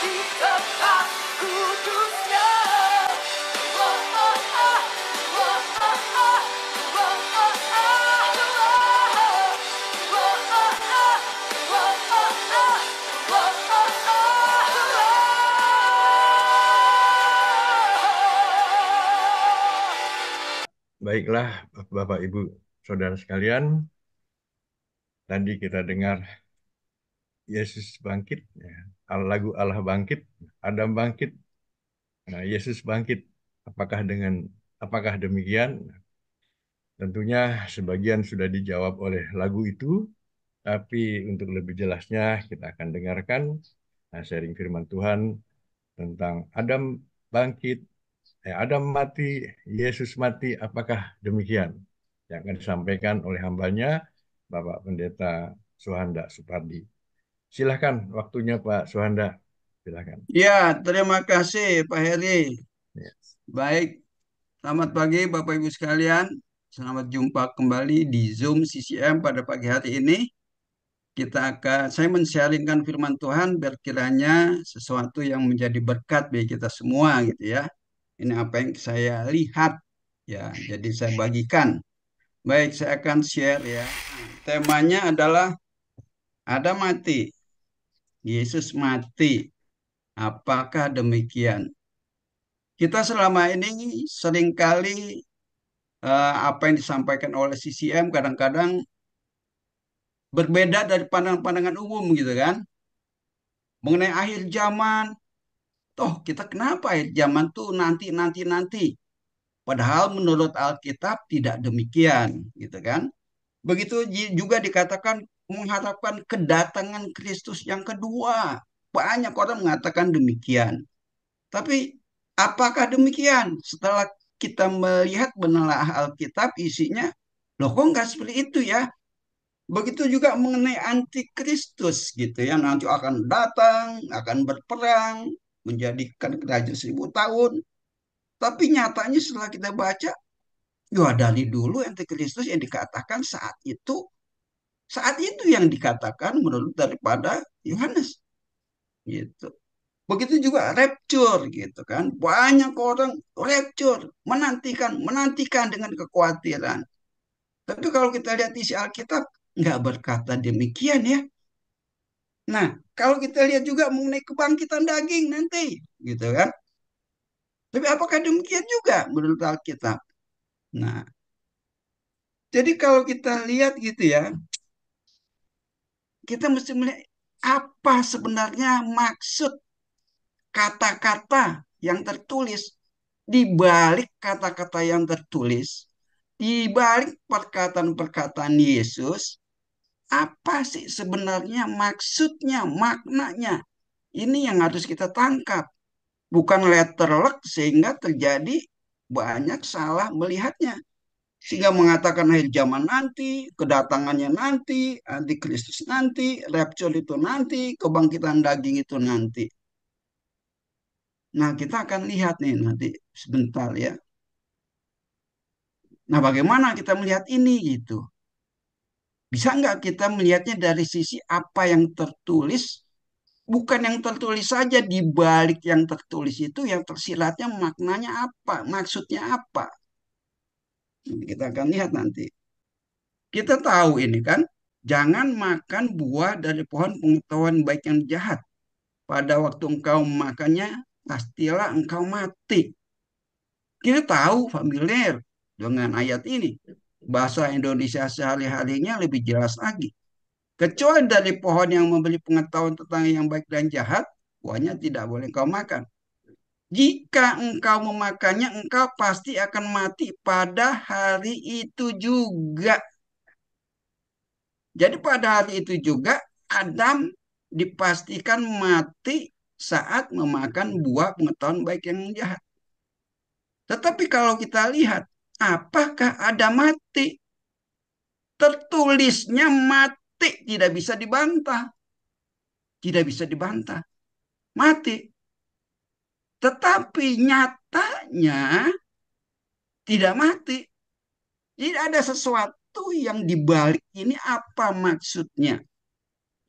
di tempat kudusnya. Baiklah, Bapak, Ibu, Saudara sekalian, tadi kita dengar Yesus bangkit, ya. Lagu Allah bangkit, Adam bangkit, nah, Yesus bangkit. Apakah demikian? Tentunya sebagian sudah dijawab oleh lagu itu, tapi untuk lebih jelasnya kita akan dengarkan sharing firman Tuhan tentang Adam bangkit, Adam mati, Yesus mati, apakah demikian? Yang akan disampaikan oleh hambanya, Bapak Pendeta Suhanda Supardi. Silahkan waktunya Pak Suhanda, silahkan. Ya, terima kasih Pak Heri. Ya. Baik, selamat pagi Bapak Ibu sekalian. Selamat jumpa kembali di Zoom CCM pada pagi hari ini. Saya men-sharingkan firman Tuhan berkiranya sesuatu yang menjadi berkat bagi kita semua gitu ya. Ini apa yang saya lihat ya, jadi saya bagikan. Baik, saya akan share ya. Temanya adalah ada mati, Yesus mati. Apakah demikian? Kita selama ini seringkali apa yang disampaikan oleh CCM kadang-kadang berbeda dari pandangan-pandangan umum gitu kan. Mengenai akhir zaman, toh kita kenapa akhir zaman tuh nanti nanti nanti. Padahal menurut Alkitab tidak demikian gitu kan. Begitu juga dikatakan mengharapkan kedatangan Kristus yang kedua. Banyak orang mengatakan demikian. Tapi apakah demikian? Setelah kita melihat menelaah Alkitab isinya, loh kok nggak seperti itu ya? Begitu juga mengenai antikristus gitu ya, nanti akan datang, akan berperang, menjadikan kerajaan 1000 tahun. Tapi nyatanya setelah kita baca, ya dari dulu antikristus yang dikatakan saat itu yang dikatakan menurut daripada Yohanes gitu. Begitu juga rapture gitu kan. Banyak orang rapture, menantikan, menantikan dengan kekhawatiran. Tapi kalau kita lihat isi Alkitab, nggak berkata demikian ya. Nah, kalau kita lihat juga mengenai kebangkitan daging nanti, gitu kan. Tapi apakah demikian juga menurut Alkitab? Nah, jadi kalau kita lihat gitu ya, kita mesti melihat apa sebenarnya maksud kata-kata yang tertulis di balik kata-kata yang tertulis, di balik perkataan-perkataan Yesus, apa sih sebenarnya maksudnya, maknanya? Ini yang harus kita tangkap. Bukan letterlek sehingga terjadi banyak salah melihatnya. Sehingga mengatakan akhir zaman nanti, kedatangannya nanti, antikristus nanti, rapture itu nanti, kebangkitan daging itu nanti. Nah, kita akan lihat nih nanti sebentar ya. Nah, bagaimana kita melihat ini gitu? Bisa nggak kita melihatnya dari sisi apa yang tertulis, bukan yang tertulis saja, di balik yang tertulis itu yang tersiratnya maknanya apa, maksudnya apa? Kita akan lihat nanti. Kita tahu ini kan, jangan makan buah dari pohon pengetahuan baik yang jahat. Pada waktu engkau memakannya, pastilah engkau mati. Kita tahu familiar dengan ayat ini. Bahasa Indonesia sehari-harinya lebih jelas lagi. Kecuali dari pohon yang memberi pengetahuan tentang yang baik dan jahat, buahnya tidak boleh engkau makan. Jika engkau memakannya, engkau pasti akan mati pada hari itu juga. Jadi pada hari itu juga Adam dipastikan mati saat memakan buah pengetahuan baik yang jahat. Tetapi kalau kita lihat, apakah Adam mati? Tertulisnya mati, tidak bisa dibantah. Tidak bisa dibantah. Mati. Tetapi nyatanya tidak mati. Jadi ada sesuatu yang dibalik ini apa maksudnya?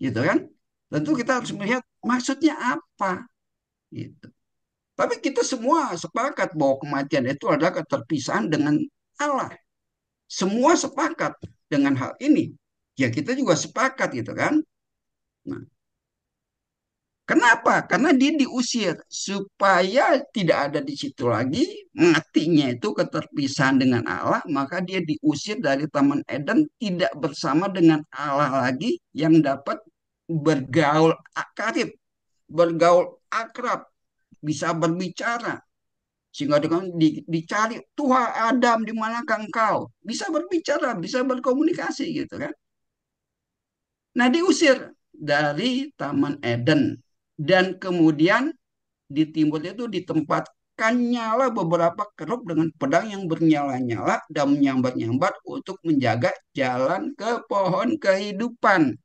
Gitu kan? Tentu kita harus melihat maksudnya apa. Gitu. Tapi kita semua sepakat bahwa kematian itu adalah keterpisahan dengan Allah. Semua sepakat dengan hal ini. Ya kita juga sepakat gitu kan. Nah, kenapa? Karena dia diusir supaya tidak ada di situ lagi, matinya itu keterpisahan dengan Allah, maka dia diusir dari Taman Eden, tidak bersama dengan Allah lagi yang dapat bergaul karib, bergaul akrab, bisa berbicara. Sehingga dengan dicari, Tuhan Adam di manakah engkau? Bisa berbicara, bisa berkomunikasi gitu kan. Nah, diusir dari Taman Eden. Dan kemudian di timur itu ditempatkan nyala beberapa kerub dengan pedang yang bernyala-nyala dan menyambar-nyambar untuk menjaga jalan ke pohon kehidupan.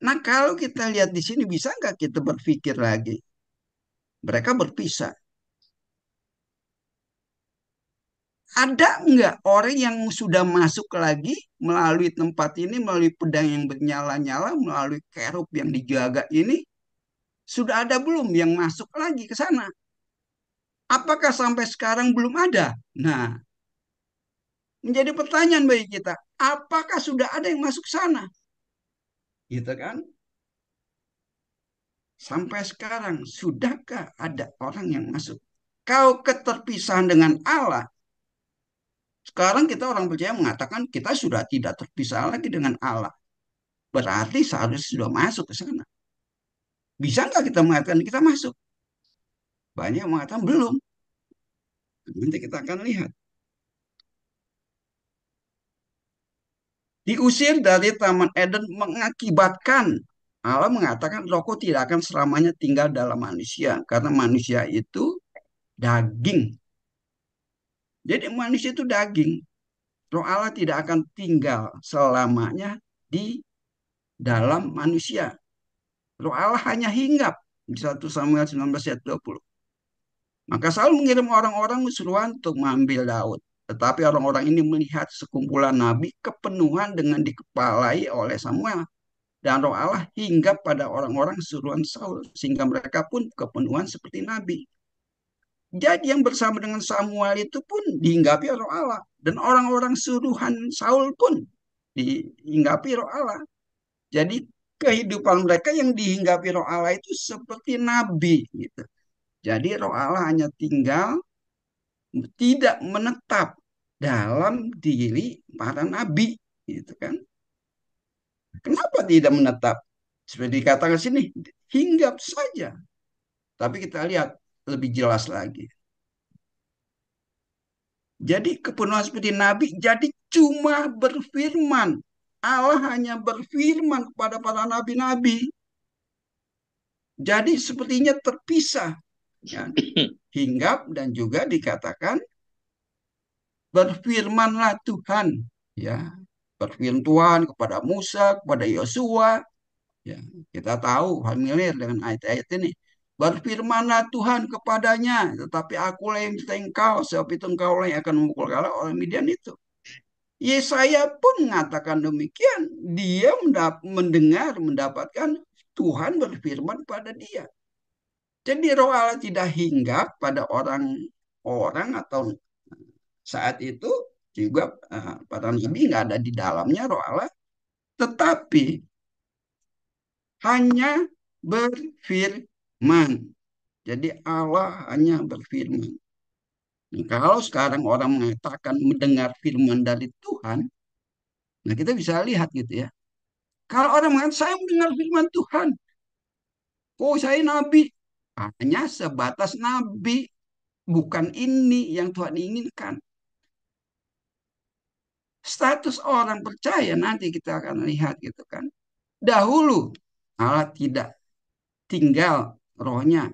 Nah, kalau kita lihat di sini, bisa nggak kita berpikir lagi? Mereka berpisah. Ada nggak orang yang sudah masuk lagi melalui tempat ini, melalui pedang yang bernyala-nyala, melalui kerub yang dijaga ini? Sudah ada belum yang masuk lagi ke sana? Apakah sampai sekarang belum ada? Nah, menjadi pertanyaan bagi kita, apakah sudah ada yang masuk sana? Gitu kan? Sampai sekarang, sudahkah ada orang yang masuk? Kau keterpisahan dengan Allah. Sekarang kita orang percaya mengatakan kita sudah tidak terpisah lagi dengan Allah. Berarti seharusnya sudah masuk ke sana. Bisa nggak kita mengatakan kita masuk? Banyak yang mengatakan belum. Nanti kita akan lihat. Diusir dari Taman Eden mengakibatkan Allah mengatakan rohku tidak akan selamanya tinggal dalam manusia. Karena manusia itu daging. Jadi manusia itu daging. Roh Allah tidak akan tinggal selamanya di dalam manusia. Roh Allah hanya hinggap di 1 Samuel 19 ayat 20. Maka Saul mengirim orang-orang seruan untuk mengambil Daud. Tetapi orang-orang ini melihat sekumpulan nabi kepenuhan dengan dikepalai oleh Samuel. Dan roh Allah hinggap pada orang-orang suruhan Saul. Sehingga mereka pun kepenuhan seperti nabi. Jadi yang bersama dengan Samuel itu pun dihinggapi roh Allah. Dan orang-orang suruhan Saul pun dihinggapi roh Allah. Jadi kehidupan mereka yang dihinggapi roh Allah itu seperti nabi gitu. Jadi roh Allah hanya tinggal, tidak menetap dalam diri para nabi gitu kan. Kenapa tidak menetap? Seperti dikatakan sini, hinggap saja. Tapi kita lihat lebih jelas lagi. Jadi kepenuhan seperti nabi, jadi cuma berfirman. Allah hanya berfirman kepada para nabi-nabi. Jadi sepertinya terpisah. Ya. Hinggap dan juga dikatakan berfirmanlah Tuhan. Ya, berfirman Tuhan kepada Musa, kepada Yosua. Ya, kita tahu familiar dengan ayat-ayat ini. Berfirmanlah Tuhan kepadanya, tetapi akulah yang menyertai engkau, sebab itu engkau yang akan memukul kalah orang Midian itu. Yesaya pun mengatakan demikian. Dia mendengar, mendapatkan Tuhan berfirman pada dia. Jadi roh Allah tidak hinggap pada orang-orang atau saat itu juga para nabi nggak ada di dalamnya roh Allah, tetapi hanya berfirman. Jadi Allah hanya berfirman. Nah, kalau sekarang orang mengatakan mendengar firman dari Tuhan, nah kita bisa lihat gitu ya. Kalau orang mengatakan saya mendengar firman Tuhan, oh saya nabi, hanya sebatas nabi, bukan ini yang Tuhan inginkan. Status orang percaya nanti kita akan lihat gitu kan. Dahulu Allah tidak tinggal rohnya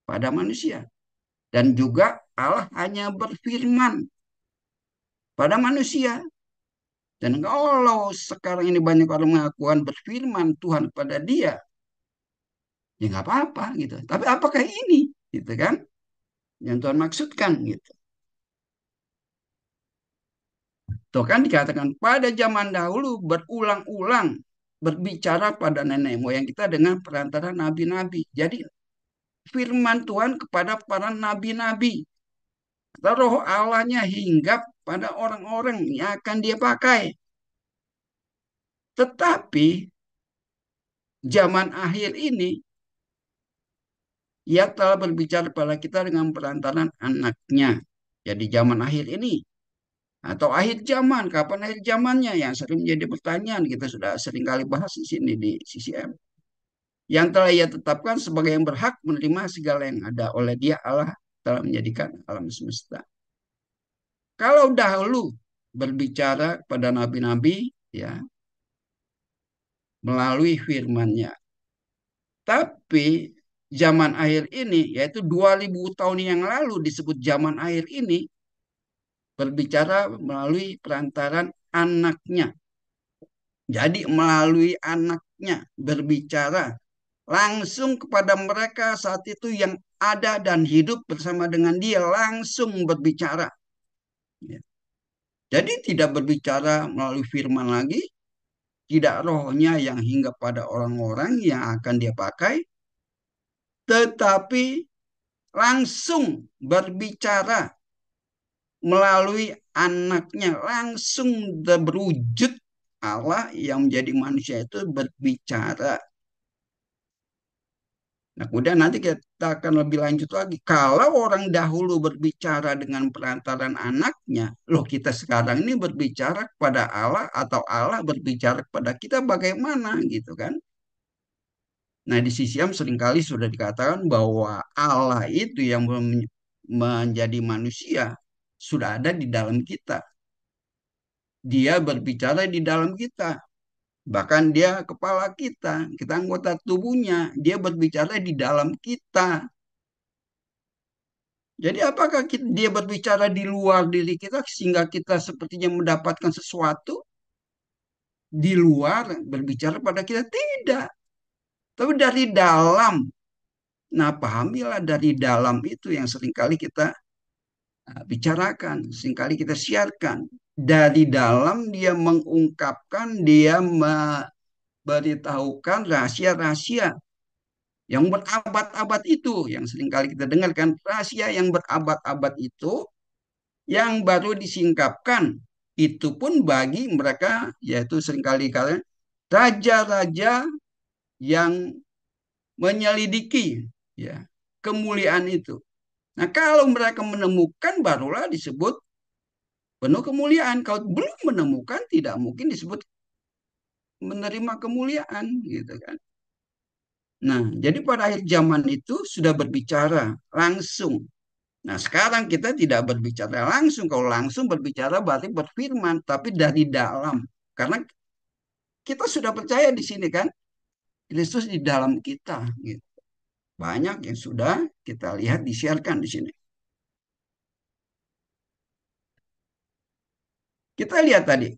pada manusia. Dan juga Allah hanya berfirman pada manusia. Dan kalau sekarang ini banyak orang mengakuan berfirman Tuhan pada dia, ya nggak apa-apa gitu. Tapi apakah ini, gitu kan, yang Tuhan maksudkan gitu. Tuh kan dikatakan pada zaman dahulu berulang-ulang berbicara pada nenek moyang kita dengan perantara nabi-nabi. Jadi firman Tuhan kepada para nabi-nabi. Roh Allahnya hinggap pada orang-orang yang akan dia pakai. Tetapi zaman akhir ini, ia telah berbicara pada kita dengan perantaran anaknya. Jadi zaman akhir ini, atau akhir zaman, kapan akhir zamannya yang sering menjadi pertanyaan, kita sudah sering kali bahas di sini di CCM. Yang telah ia tetapkan sebagai yang berhak menerima segala yang ada oleh dia Allah telah menjadikan alam semesta. Kalau dahulu berbicara kepada nabi-nabi, ya, melalui firman-Nya. Tapi zaman akhir ini, yaitu 2000 tahun yang lalu disebut zaman akhir ini, berbicara melalui perantaran anaknya. Jadi melalui anaknya berbicara langsung kepada mereka saat itu yang ada dan hidup bersama dengan dia, langsung berbicara. Ya. Jadi tidak berbicara melalui firman lagi, tidak rohnya yang hingga pada orang-orang yang akan dia pakai, tetapi langsung berbicara melalui anaknya, langsung berwujud Allah yang menjadi manusia itu berbicara. Nah, kemudian nanti kita akan lebih lanjut lagi. Kalau orang dahulu berbicara dengan perantaran anaknya, loh kita sekarang ini berbicara kepada Allah atau Allah berbicara kepada kita bagaimana gitu kan? Nah, di CCM seringkali sudah dikatakan bahwa Allah itu yang menjadi manusia sudah ada di dalam kita. Dia berbicara di dalam kita. Bahkan dia kepala kita anggota tubuhnya, dia berbicara di dalam kita. Jadi apakah dia berbicara di luar diri kita sehingga kita sepertinya mendapatkan sesuatu di luar berbicara pada kita? Tidak. Tapi dari dalam. Nah, pahamilah dari dalam itu yang seringkali kita bicarakan, seringkali kita siarkan. Dari dalam dia mengungkapkan, dia memberitahukan rahasia-rahasia yang berabad-abad itu, yang seringkali kita dengarkan, rahasia yang berabad-abad itu, yang baru disingkapkan, itu pun bagi mereka, yaitu seringkali kalian, raja-raja yang menyelidiki ya kemuliaan itu. Nah, kalau mereka menemukan barulah disebut penuh kemuliaan. Kalau belum menemukan tidak mungkin disebut menerima kemuliaan gitu kan. Nah, jadi pada akhir zaman itu sudah berbicara langsung. Nah, sekarang kita tidak berbicara langsung. Kalau langsung berbicara berarti berfirman, tapi dari dalam. Karena kita sudah percaya di sini kan, Kristus di dalam kita. Gitu. Banyak yang sudah kita lihat disiarkan di sini. Kita lihat tadi,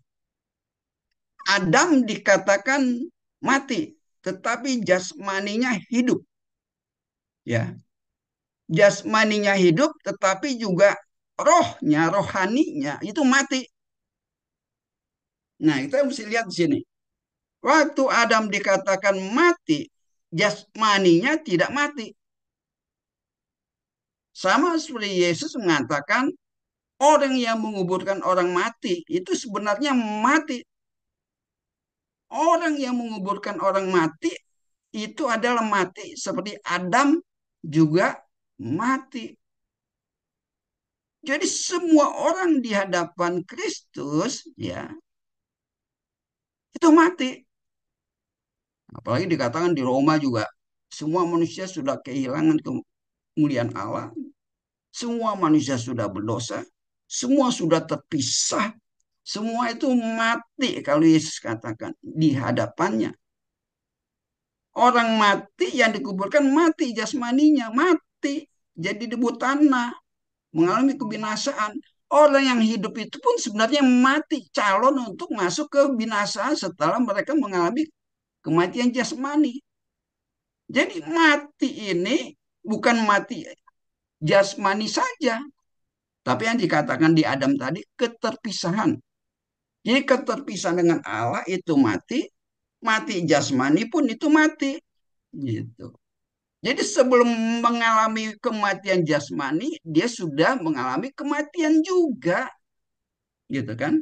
Adam dikatakan mati, tetapi jasmaninya hidup. Ya, jasmaninya hidup, tetapi juga rohnya, rohaninya itu mati. Nah, kita mesti lihat di sini. Waktu Adam dikatakan mati, jasmaninya tidak mati. Sama seperti Yesus mengatakan, orang yang menguburkan orang mati itu sebenarnya mati. Orang yang menguburkan orang mati itu adalah mati seperti Adam juga mati. Jadi semua orang di hadapan Kristus ya itu mati. Apalagi dikatakan di Roma juga semua manusia sudah kehilangan kemuliaan Allah. Semua manusia sudah berdosa. Semua sudah terpisah. Semua itu mati kalau Yesus katakan di hadapannya. Orang mati yang dikuburkan mati jasmaninya, mati. Jadi debu tanah, mengalami kebinasaan. Orang yang hidup itu pun sebenarnya mati, calon untuk masuk ke binasaan setelah mereka mengalami kematian jasmani. Jadi mati ini bukan mati jasmani saja, tapi yang dikatakan di Adam tadi keterpisahan. Jadi keterpisahan dengan Allah itu mati, Mati jasmani pun itu mati. Gitu. Jadi sebelum mengalami kematian jasmani, dia sudah mengalami kematian juga, gitu kan?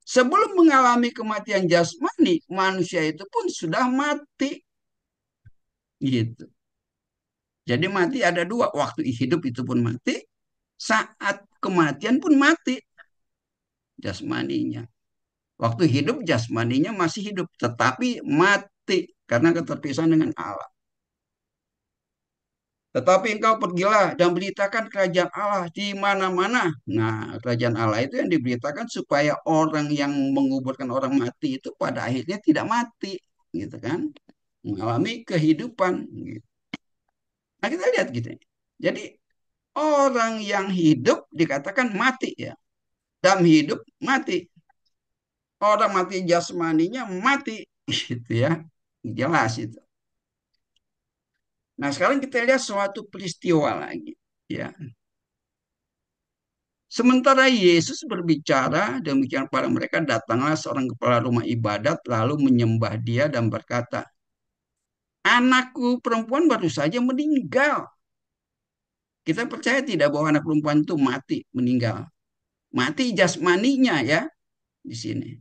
Sebelum mengalami kematian jasmani, manusia itu pun sudah mati, gitu. Jadi mati ada dua, waktu hidup itu pun mati, saat kematian pun mati jasmaninya. Waktu hidup jasmaninya masih hidup, tetapi mati karena keterpisahan dengan Allah. Tetapi engkau pergilah dan beritakan kerajaan Allah di mana-mana. Nah, kerajaan Allah itu yang diberitakan supaya orang yang menguburkan orang mati itu pada akhirnya tidak mati, gitu kan? Mengalami kehidupan. Gitu. Nah, kita lihat gitu. Jadi orang yang hidup dikatakan mati ya. Dalam hidup mati. Orang mati jasmaninya mati, gitu ya. Jelas itu. Nah, sekarang kita lihat suatu peristiwa lagi, ya. Sementara Yesus berbicara demikian kepada mereka, datanglah seorang kepala rumah ibadat lalu menyembah dia dan berkata, anakku perempuan baru saja meninggal. Kita percaya tidak bahwa anak perempuan itu mati, meninggal. Mati jasmaninya ya di sini.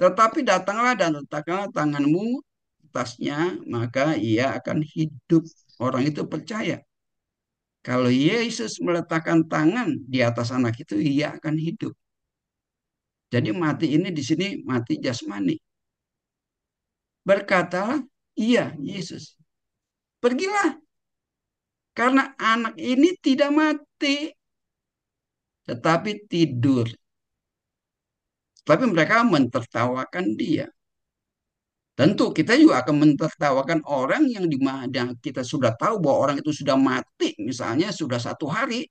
Tetapi datanglah dan letakkanlah tanganmu atasnya, maka ia akan hidup. Orang itu percaya. Kalau Yesus meletakkan tangan di atas anak itu, ia akan hidup. Jadi mati ini di sini mati jasmani. Berkatalah, iya Yesus. Pergilah. Karena anak ini tidak mati, tetapi tidur. Tapi mereka mentertawakan dia. Tentu kita juga akan mentertawakan orang yang dimana kita sudah tahu bahwa orang itu sudah mati. Misalnya sudah 1 hari.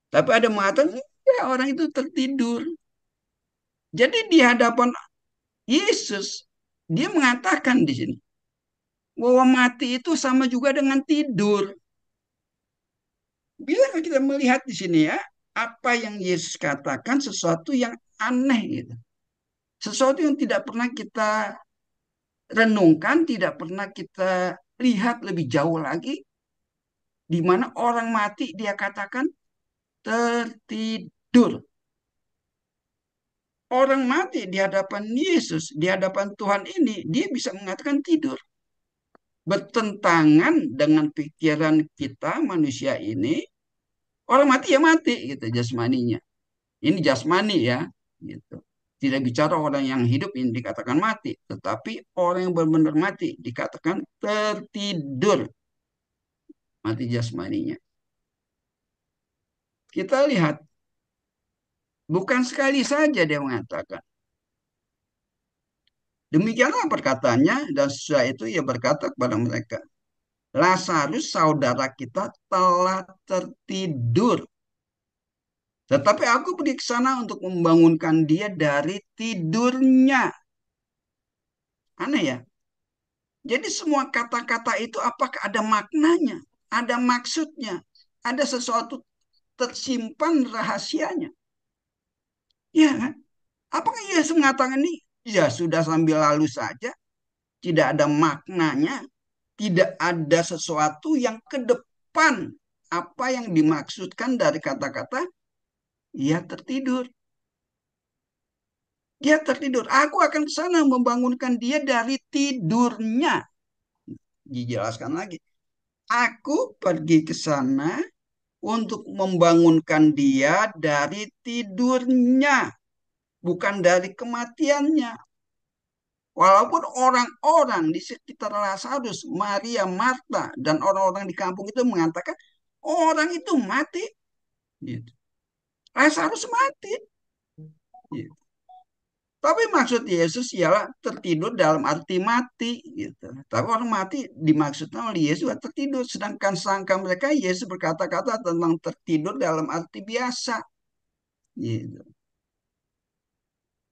Tapi ada mengatakan, ya orang itu tertidur. Jadi di hadapan Yesus, dia mengatakan di sini, bahwa mati itu sama juga dengan tidur. Bila kita melihat di sini ya, apa yang Yesus katakan sesuatu yang aneh gitu. Sesuatu yang tidak pernah kita renungkan, tidak pernah kita lihat lebih jauh lagi, di mana orang mati dia katakan tertidur. Orang mati di hadapan Yesus, di hadapan Tuhan ini, dia bisa mengatakan tidur. Bertentangan dengan pikiran kita manusia ini, orang mati ya mati gitu jasmaninya. Ini jasmani ya, gitu. Tidak bicara orang yang hidup ini dikatakan mati, tetapi orang yang benar-benar mati dikatakan tertidur, mati jasmaninya. Kita lihat, bukan sekali saja dia mengatakan. Demikianlah perkataannya, dan sesudah itu ia berkata kepada mereka, Lazarus saudara kita telah tertidur. Tetapi aku pergi ke sana untuk membangunkan dia dari tidurnya. Aneh ya. Jadi semua kata-kata itu apakah ada maknanya? Ada maksudnya? Ada sesuatu tersimpan rahasianya? Ya kan? Apakah Yesus mengatakan ini? Ya sudah sambil lalu saja. Tidak ada maknanya. Tidak ada sesuatu yang ke depan. Apa yang dimaksudkan dari kata-kata ia tertidur. Dia tertidur. Aku akan ke sana membangunkan dia dari tidurnya. Dijelaskan lagi. Aku pergi ke sana untuk membangunkan dia dari tidurnya, bukan dari kematiannya. Walaupun orang-orang di sekitar Lazarus, Maria, Marta, dan orang-orang di kampung itu mengatakan orang itu mati. Gitu. Lazarus mati. Gitu. Tapi maksud Yesus ialah tertidur dalam arti mati, gitu. Tapi orang mati dimaksudkan oleh Yesus tertidur, sedangkan sangka mereka Yesus berkata-kata tentang tertidur dalam arti biasa, gitu.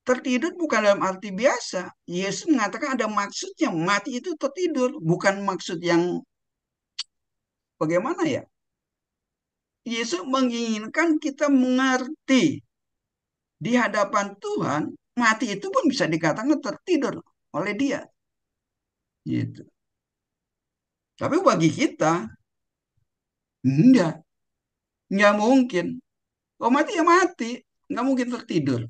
Tertidur bukan dalam arti biasa. Yesus mengatakan ada maksudnya, mati itu tertidur, bukan maksud yang bagaimana ya. Yesus menginginkan kita mengerti di hadapan Tuhan, mati itu pun bisa dikatakan tertidur oleh dia. Gitu. Tapi bagi kita, enggak mungkin. Kalau mati ya mati, nggak mungkin tertidur.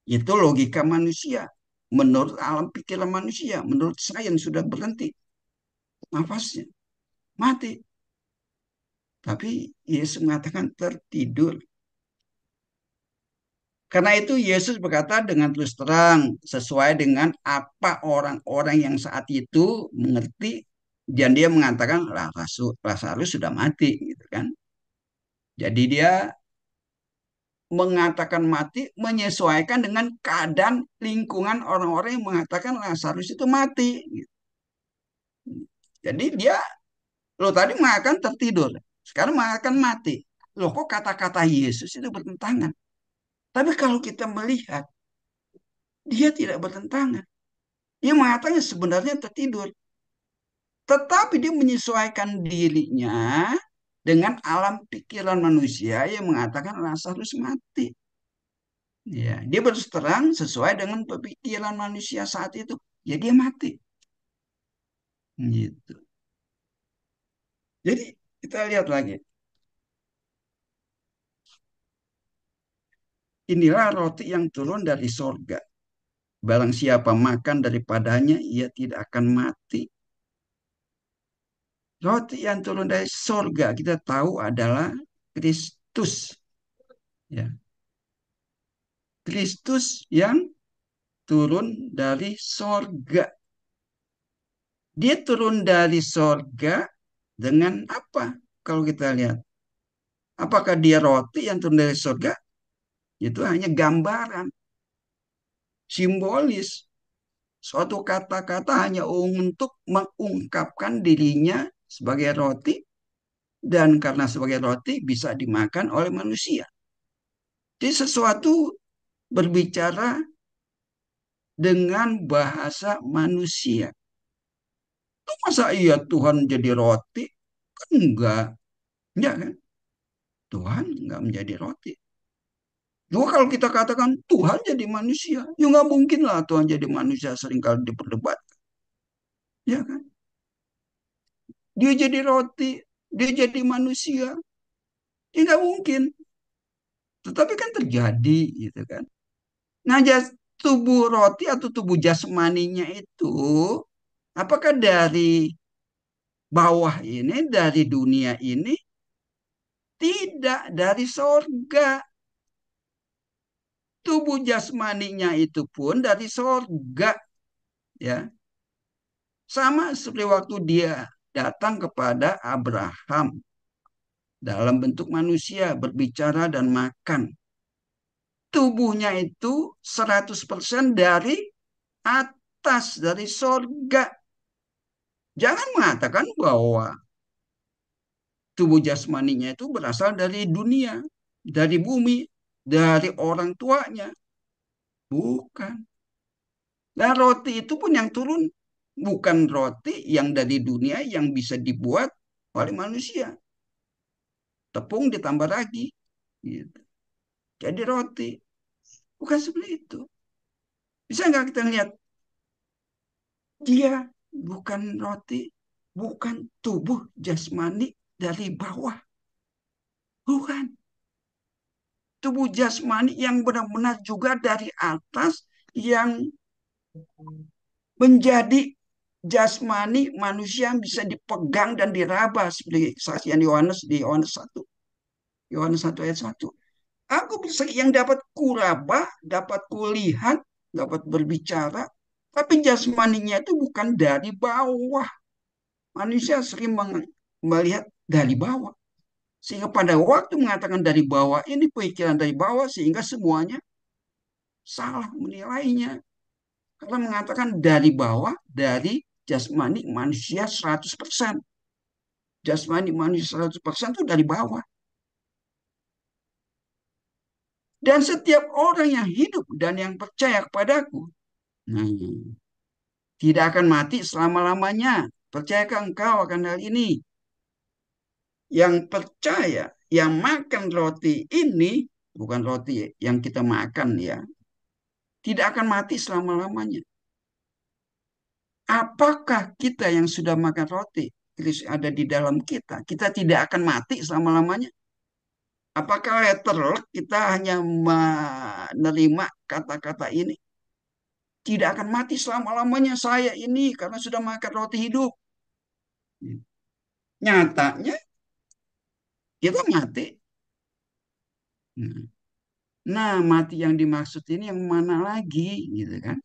Itu logika manusia. Menurut alam pikiran manusia, menurut sains sudah berhenti nafasnya, mati. Tapi Yesus mengatakan tertidur. Karena itu Yesus berkata dengan terus terang sesuai dengan apa orang-orang yang saat itu mengerti, dan dia mengatakan Lazarus sudah mati gitu kan. Jadi dia mengatakan mati menyesuaikan dengan keadaan lingkungan orang-orang yang mengatakan Lazarus itu mati. Jadi dia, lo tadi mengatakan tertidur, sekarang mengatakan mati. Loh kok kata-kata Yesus itu bertentangan? Tapi kalau kita melihat, dia tidak bertentangan. Dia mengatakan sebenarnya tertidur. Tetapi dia menyesuaikan dirinya dengan alam pikiran manusia yang mengatakan Lazarus mati. Ya, dia berterus terang sesuai dengan pemikiran manusia saat itu. Ya dia mati. Gitu. Jadi kita lihat lagi. Inilah roti yang turun dari sorga. Barang siapa makan daripadanya, ia tidak akan mati. Roti yang turun dari sorga kita tahu adalah Kristus. Ya, Kristus yang turun dari sorga. Dia turun dari sorga dengan apa? Kalau kita lihat, apakah dia roti yang turun dari sorga? Itu hanya gambaran, simbolis. Suatu kata-kata hanya untuk mengungkapkan dirinya sebagai roti, dan karena sebagai roti bisa dimakan oleh manusia. Jadi sesuatu berbicara dengan bahasa manusia. Masa iya Tuhan jadi roti? Kan enggak. Enggak kan? Tuhan enggak menjadi roti. Juga kalau kita katakan Tuhan jadi manusia, ya nggak mungkin lah Tuhan jadi manusia, seringkali diperdebatkan. Ya kan? Dia jadi roti, dia jadi manusia. Ya nggak mungkin. Tetapi kan terjadi gitu kan. Nah, tubuh roti atau tubuh jasmaninya itu apakah dari bawah ini, dari dunia ini? Tidak, dari sorga. Tubuh jasmaninya itu pun dari sorga. Ya, sama seperti waktu dia datang kepada Abraham dalam bentuk manusia, berbicara dan makan. Tubuhnya itu 100% dari atas, dari sorga. Jangan mengatakan bahwa tubuh jasmaninya itu berasal dari dunia, dari bumi, dari orang tuanya. Bukan. Dan roti itu pun yang turun bukan roti yang dari dunia yang bisa dibuat oleh manusia. Tepung ditambah ragi. Gitu. Jadi roti. Bukan seperti itu. Bisa nggak kita lihat? Dia bukan roti, bukan tubuh jasmani dari bawah. Bukan. Tubuh jasmani yang benar-benar juga dari atas, yang menjadi jasmani manusia yang bisa dipegang dan diraba seperti saksian Yohanes di Yohanes 1. Yohanes 1 ayat 1. Aku yang dapat kuraba, dapat kulihat, dapat berbicara, tapi jasmaninya itu bukan dari bawah. Manusia sering melihat dari bawah. Sehingga pada waktu mengatakan dari bawah, ini pikiran dari bawah, sehingga semuanya salah menilainya. Karena mengatakan dari bawah, dari jasmani manusia 100%. Jasmani manusia 100% itu dari bawah. Dan setiap orang yang hidup dan yang percaya kepadaku, tidak akan mati selama-lamanya. Percayakah engkau akan hal ini? Yang percaya, yang makan roti ini, bukan roti yang kita makan ya, tidak akan mati selama-lamanya. apakah kita yang sudah makan roti, Kristus ada di dalam kita, kita tidak akan mati selama-lamanya? Apakah letterlek kita hanya menerima kata-kata ini? Tidak akan mati selama-lamanya saya ini karena sudah makan roti hidup. Nyatanya kita mati. Nah, mati yang dimaksud ini yang mana lagi, gitu kan?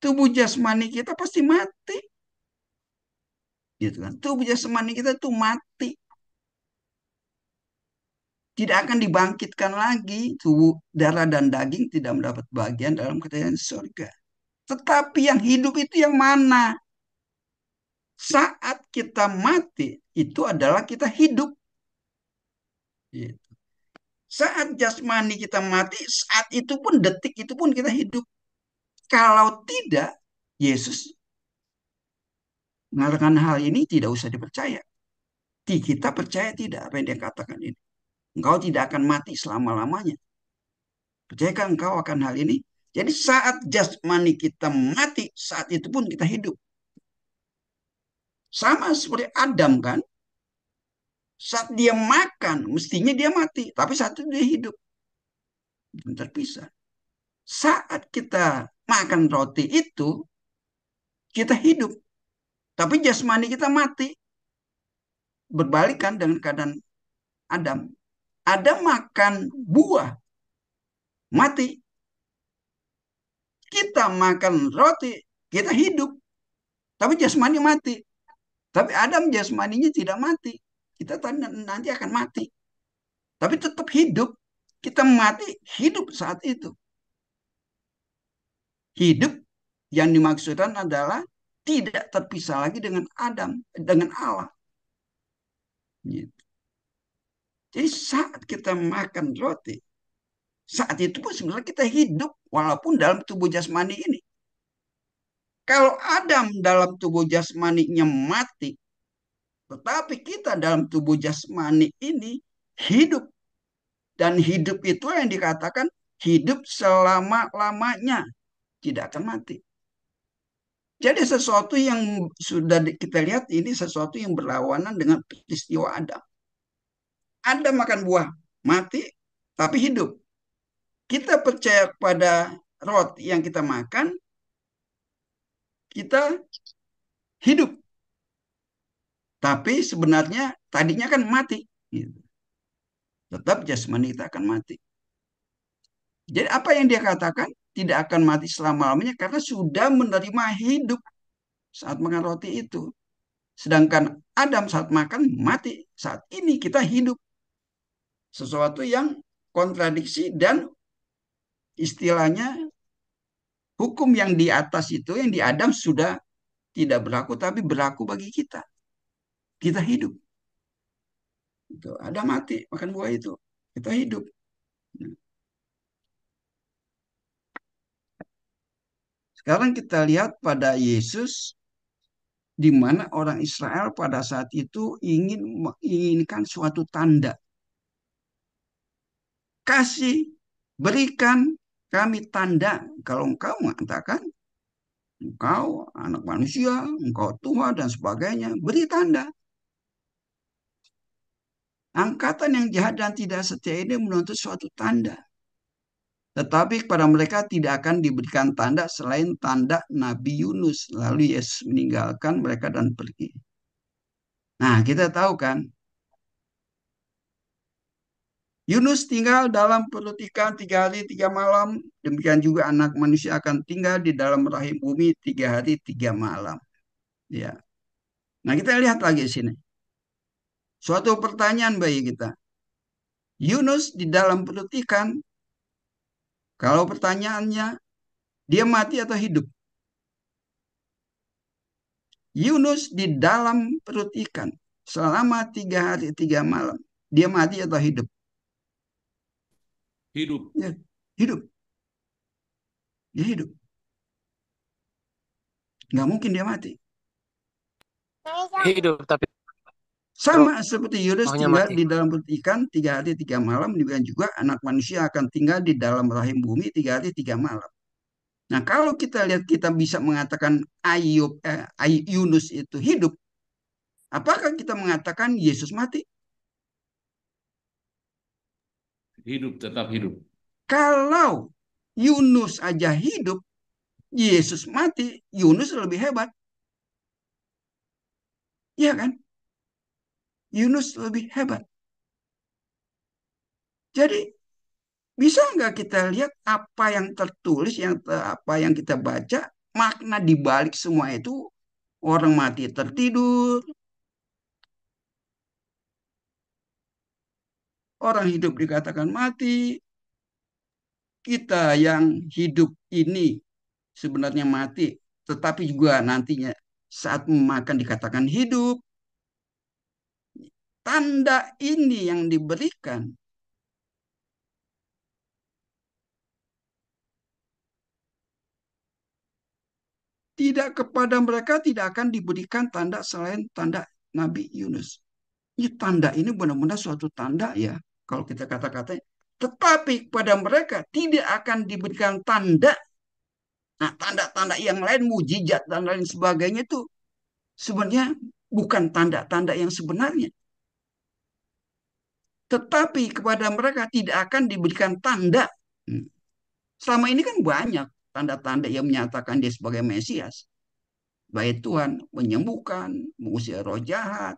Tubuh jasmani kita pasti mati, gitu kan? Tubuh jasmani kita tuh mati, tidak akan dibangkitkan lagi. Tubuh darah dan daging tidak mendapat bagian dalam kerajaan surga. Tetapi yang hidup itu yang mana? Saat kita mati, itu adalah kita hidup. Gitu. Saat jasmani kita mati, saat itu pun, detik itu pun kita hidup. Kalau tidak, Yesus mengatakan hal ini tidak usah dipercaya. Kita percaya tidak apa yang dia katakan ini. Engkau tidak akan mati selama-lamanya. Percayakah engkau akan hal ini? Jadi saat jasmani kita mati, saat itu pun kita hidup. Sama seperti Adam kan. Saat dia makan, mestinya dia mati. Tapi saat itu dia hidup. Terpisah. Saat kita makan roti itu, kita hidup. Tapi jasmani kita mati. Berbalikan dengan keadaan Adam. Adam makan buah, mati. Kita makan roti, kita hidup. Tapi jasmani mati. Tapi Adam jasmaninya tidak mati. Kita nanti akan mati. Tapi tetap hidup. Kita mati, hidup saat itu. Hidup yang dimaksudkan adalah tidak terpisah lagi dengan Adam, dengan Allah. Gitu. Jadi saat kita makan roti, saat itu pun sebenarnya kita hidup walaupun dalam tubuh jasmani ini. Kalau Adam dalam tubuh jasmaninya mati, tetapi kita dalam tubuh jasmani ini hidup. Dan hidup itu yang dikatakan hidup selama-lamanya. Tidak akan mati. Jadi sesuatu yang sudah kita lihat ini sesuatu yang berlawanan dengan peristiwa Adam. Adam makan buah, mati, tapi hidup. Kita percaya pada roti yang kita makan, kita hidup. Tapi sebenarnya tadinya kan mati. Tetap jasmani kita akan mati. Jadi apa yang dia katakan? Tidak akan mati selama-lamanya karena sudah menerima hidup saat makan roti itu. Sedangkan Adam saat makan mati. Saat ini kita hidup. Sesuatu yang kontradiksi dan istilahnya hukum yang di atas itu, yang di Adam sudah tidak berlaku, tapi berlaku bagi kita. Kita hidup. Itu ada mati makan buah itu. Kita hidup. Sekarang kita lihat pada Yesus, di mana orang Israel pada saat itu ingin menginginkan suatu tanda. Kasih, berikan kami tanda. Kalau engkau mengatakan, engkau anak manusia, engkau Tuhan dan sebagainya, beri tanda. Angkatan yang jahat dan tidak setia ini menuntut suatu tanda. Tetapi kepada mereka tidak akan diberikan tanda selain tanda Nabi Yunus. Lalu Yesus meninggalkan mereka dan pergi. Nah, kita tahu kan, Yunus tinggal dalam perut ikan 3 hari 3 malam. Demikian juga anak manusia akan tinggal di dalam rahim bumi 3 hari 3 malam. Ya. Nah, kita lihat lagi di sini. Suatu pertanyaan bagi kita. Yunus di dalam perut ikan, kalau pertanyaannya, dia mati atau hidup? Yunus di dalam perut ikan selama 3 hari 3 malam. Dia mati atau hidup? Hidup. Ya, hidup. Dia hidup. Nggak mungkin dia mati. Hidup tapi Sama seperti Yunus rohnya tinggal mati. di dalam perut ikan 3 hari 3 malam. Demikian juga anak manusia akan tinggal di dalam rahim bumi 3 hari 3 malam. Nah, kalau kita lihat kita bisa mengatakan Yunus itu hidup, apakah kita mengatakan Yesus mati? Hidup, tetap hidup. Kalau Yunus aja hidup, Yesus mati, Yunus lebih hebat. Ya kan? Yunus lebih hebat. Jadi bisa nggak kita lihat apa yang tertulis, apa yang kita baca, makna di balik semua itu orang mati tertidur, orang hidup dikatakan mati, kita yang hidup ini sebenarnya mati, tetapi juga nantinya saat memakan dikatakan hidup. Tanda ini yang diberikan tidak kepada mereka tidak akan diberikan tanda selain tanda Nabi Yunus. Ini tanda ini benar-benar suatu tanda ya, kalau kita kata-kata. Tetapi kepada mereka tidak akan diberikan tanda. Nah, tanda-tanda yang lain, mujizat dan lain sebagainya itu sebenarnya bukan tanda-tanda yang sebenarnya. Tetapi kepada mereka tidak akan diberikan tanda. Selama ini kan banyak tanda-tanda yang menyatakan dia sebagai Mesias. Baik Tuhan menyembuhkan, mengusir roh jahat,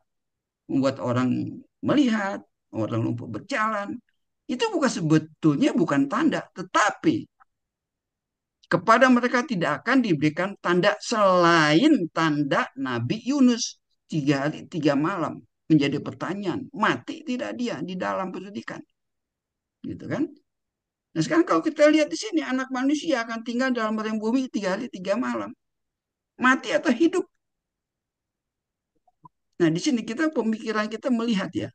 membuat orang melihat, orang lumpuh berjalan. Itu bukan sebetulnya bukan tanda, tetapi kepada mereka tidak akan diberikan tanda selain tanda Nabi Yunus 3 hari 3 malam. Menjadi pertanyaan, mati tidak dia di dalam pendidikan, gitu kan? Nah sekarang kalau kita lihat di sini anak manusia akan tinggal dalam mereng bumi 3 hari 3 malam, mati atau hidup. Nah di sini kita pemikiran kita melihat ya,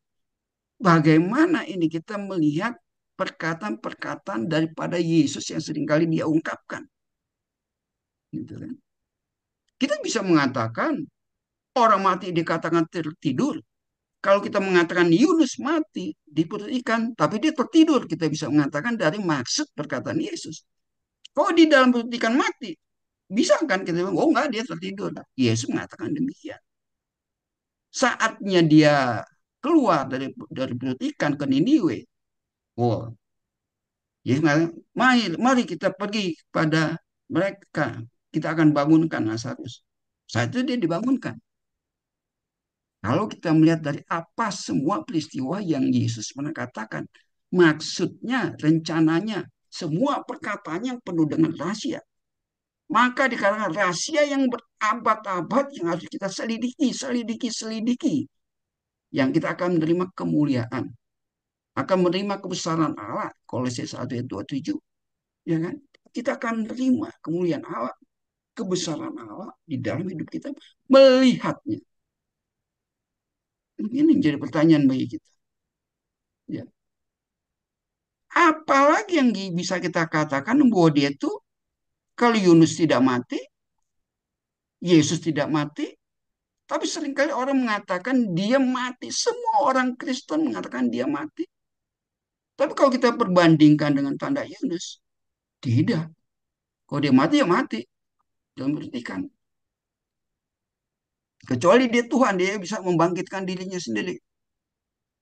bagaimana ini kita melihat perkataan-perkataan daripada Yesus yang seringkali dia ungkapkan. Gitu kan? Kita bisa mengatakan orang mati dikatakan tertidur. Kalau kita mengatakan Yunus mati di perut ikan, tapi dia tertidur, kita bisa mengatakan dari maksud perkataan Yesus. Kalau di dalam perut ikan mati, bisa kan kita bilang, oh enggak dia tertidur. Yesus mengatakan demikian. Saatnya dia keluar dari perut ikan ke Niniwe, oh Yesus mengatakan, mari kita pergi kepada mereka, kita akan bangunkan Lazarus. Saat itu dia dibangunkan. Kalau kita melihat dari apa semua peristiwa yang Yesus pernah katakan, maksudnya, rencananya, semua perkataannya yang penuh dengan rahasia. Maka dikatakan rahasia yang berabad-abad yang harus kita selidiki, selidiki, selidiki. Yang kita akan menerima kemuliaan, akan menerima kebesaran Allah. Kolose 1 ayat 27. Ya kan? Kita akan menerima kemuliaan Allah, kebesaran Allah di dalam hidup kita, melihatnya. Ini menjadi pertanyaan bagi kita. Ya. Apalagi yang bisa kita katakan bahwa dia itu kalau Yunus tidak mati, Yesus tidak mati, tapi seringkali orang mengatakan dia mati. Semua orang Kristen mengatakan dia mati. Tapi kalau kita perbandingkan dengan tanda Yunus, tidak. Kalau dia mati, ya mati. Jangan berhentikan. Kecuali dia Tuhan, dia bisa membangkitkan dirinya sendiri.